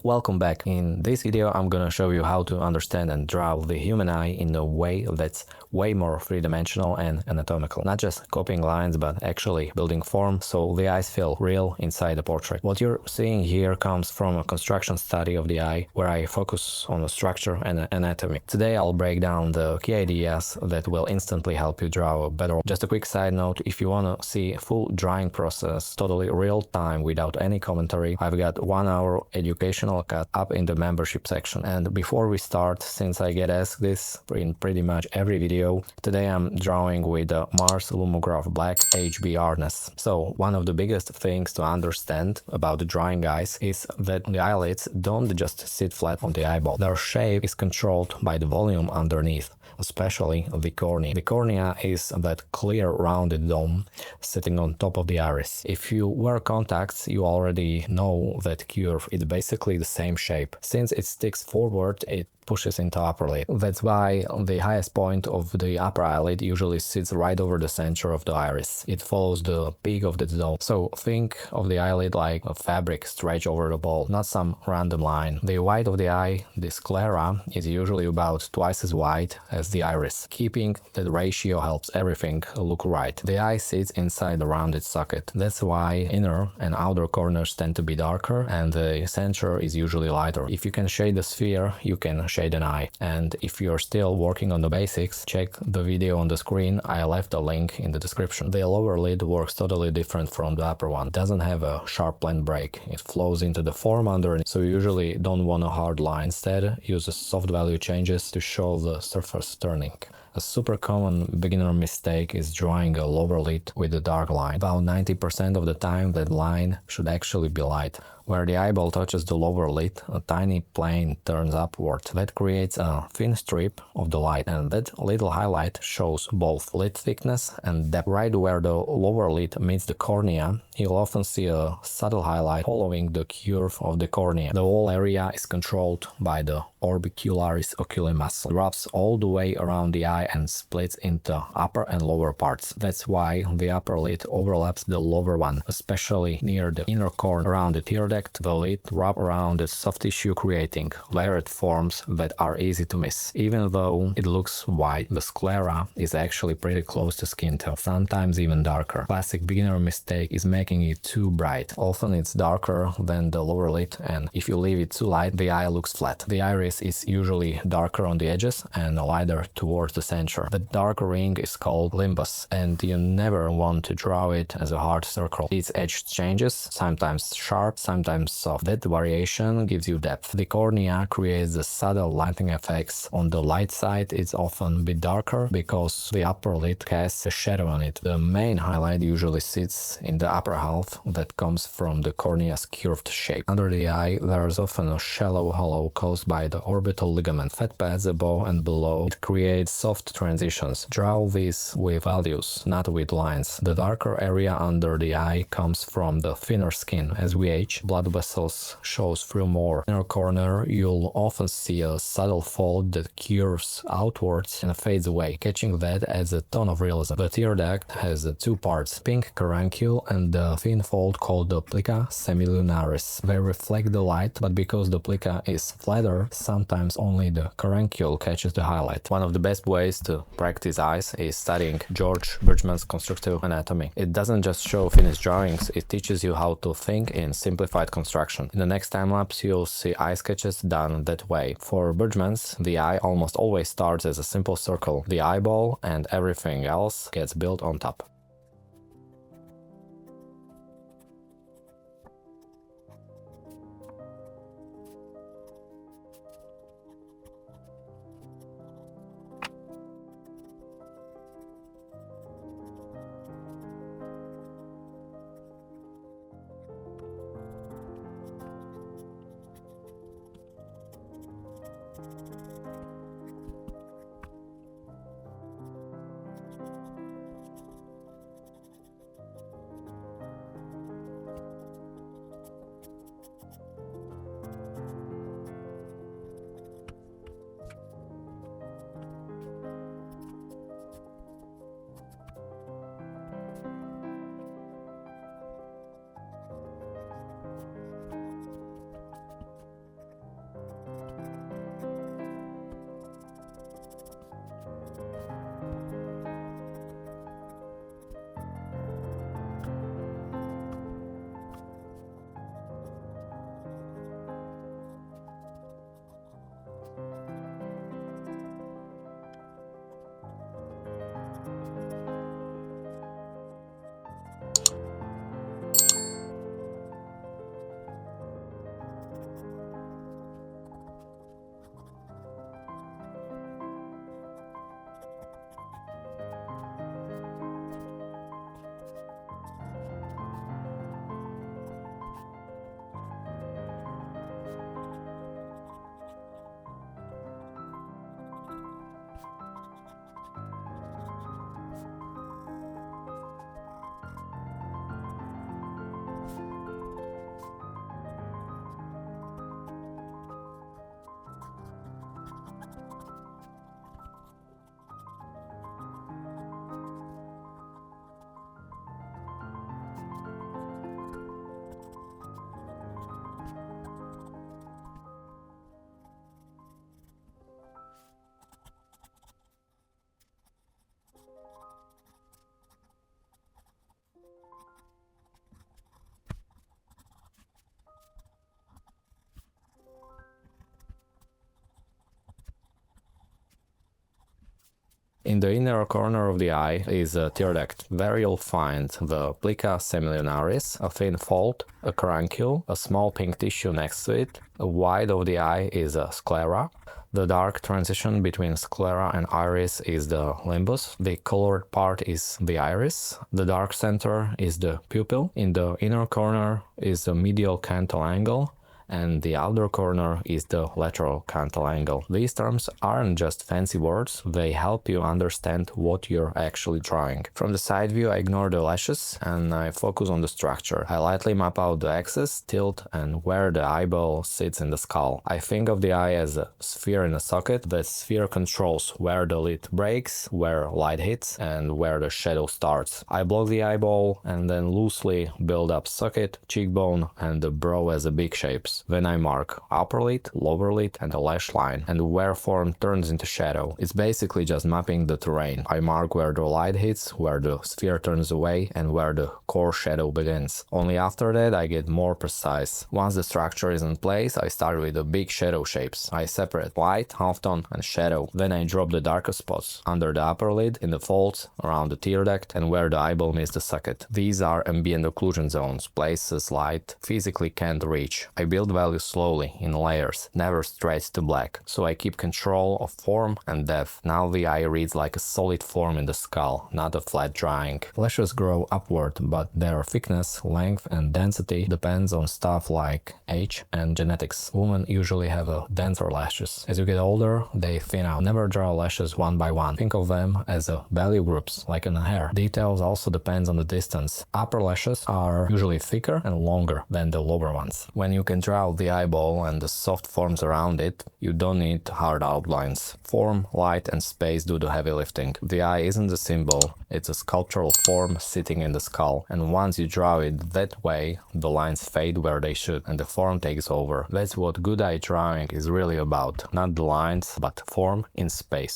welcome back. In this video I'm gonna show you how to understand and draw the human eye in a way that's way more three-dimensional and anatomical. Not just copying lines, but actually building form so the eyes feel real inside the portrait. What you're seeing here comes from a construction study of the eye where I focus on the structure and anatomy. Today I'll break down the key ideas that will instantly help you draw a better. Just a quick side note, if you wanna see a full drawing process totally real time without any commentary, I've got 1 hour educational cut up in the membership section. And before we start, since I get asked this in pretty much every video, today I'm drawing with the Mars Lumograph Black HB harness. So one of the biggest things to understand about the drawing eyes is that the eyelids don't just sit flat on the eyeball. Their shape is controlled by the volume underneath, especially the cornea. The cornea is that clear rounded dome sitting on top of the iris. If you wear contacts, you already know that curve is basically the same shape. Since it sticks forward, it pushes into upper lid. That's why the highest point of the upper eyelid usually sits right over the center of the iris. It follows the peak of the dome. So think of the eyelid like a fabric stretched over the ball, not some random line. The white of the eye, the sclera, is usually about twice as wide as the iris. Keeping that ratio helps everything look right. The eye sits inside the rounded socket. That's why inner and outer corners tend to be darker and the center is usually lighter. If you can shade the sphere, you can shade an eye. And if you're still working on the basics, check the video on the screen. I left a link in the description. The lower lid works totally different from the upper one. It doesn't have a sharp line break. It flows into the form underneath, so you usually don't want a hard line. Instead, use soft value changes to show the surface turning. A super common beginner mistake is drawing a lower lid with a dark line. About 90% of the time that line should actually be light. Where the eyeball touches the lower lid, a tiny plane turns upward. That creates a thin strip of the light, and that little highlight shows both lid thickness and depth. Right where the lower lid meets the cornea, you'll often see a subtle highlight following the curve of the cornea. The whole area is controlled by the orbicularis oculi muscle. It wraps all the way around the eye and splits into upper and lower parts. That's why the upper lid overlaps the lower one, especially near the inner corner. Around the tear duct, the lid wraps around the soft tissue, creating layered forms that are easy to miss. Even though it looks white, the sclera is actually pretty close to skin tone, sometimes even darker. Classic beginner mistake is making it too bright. Often it's darker than the lower lid, and if you leave it too light, the eye looks flat. The iris is usually darker on the edges and lighter towards the center. The dark ring is called limbus, and you never want to draw it as a hard circle. Its edge changes, sometimes sharp, sometimes soft. That variation gives you depth. The cornea creates the subtle lighting effects. On the light side, it's often a bit darker because the upper lid casts a shadow on it. The main highlight usually sits in the upper half that comes from the cornea's curved shape. Under the eye, there's often a shallow hollow caused by the orbital ligament. Fat pads above and below. It creates soft transitions. Draw these with values, not with lines. The darker area under the eye comes from the thinner skin. As we age, blood vessels shows through more. In the corner, you'll often see a subtle fold that curves outwards and fades away. Catching that adds a ton of realism. The tear duct has two parts, pink carancule and the thin fold called the plica semilunaris. They reflect the light, but because the plica is flatter, sometimes only the carancule catches the highlight. One of the best ways to practice eyes is studying George Bridgman's constructive anatomy. It doesn't just show finished drawings, it teaches you how to think in simplified construction. In the next time-lapse, you'll see eye sketches done that way. For Bridgman's, the eye almost always starts as a simple circle. The eyeball and everything else gets built on top. In the inner corner of the eye is a tear duct, where you'll find the plica semilunaris, a thin fold, a crancule, a small pink tissue next to it. Wide of the eye is a sclera. The dark transition between sclera and iris is the limbus. The colored part is the iris. The dark center is the pupil. In the inner corner is the medial canthal angle, and the outer corner is the lateral canthal angle. These terms aren't just fancy words, they help you understand what you're actually drawing. From the side view, I ignore the lashes and I focus on the structure. I lightly map out the axis, tilt, and where the eyeball sits in the skull. I think of the eye as a sphere in a socket. The sphere controls where the lid breaks, where light hits, and where the shadow starts. I block the eyeball and then loosely build up socket, cheekbone, and the brow as a big shapes. When I mark upper lid, lower lid, and the lash line, and where form turns into shadow. It's basically just mapping the terrain. I mark where the light hits, where the sphere turns away, and where the core shadow begins. Only after that I get more precise. Once the structure is in place, I start with the big shadow shapes. I separate light, halftone, and shadow. Then I drop the darker spots under the upper lid, in the folds, around the tear duct, and where the eyeball meets the socket. These are ambient occlusion zones, places light physically can't reach. I build values slowly, in layers, never straight to black, so I keep control of form and depth. Now the eye reads like a solid form in the skull, not a flat drawing. Lashes grow upward, but their thickness, length, and density depends on stuff like age and genetics. Women usually have a denser lashes. As you get older, they thin out. Never draw lashes one by one. Think of them as value groups, like in a hair. Details also depends on the distance. Upper lashes are usually thicker and longer than the lower ones. When you can draw the eyeball and the soft forms around it, you don't need hard outlines. Form, light, and space do the heavy lifting. The eye isn't a symbol, it's a sculptural form sitting in the skull, and once you draw it that way, the lines fade where they should, and the form takes over. That's what good eye drawing is really about. Not the lines, but form in space.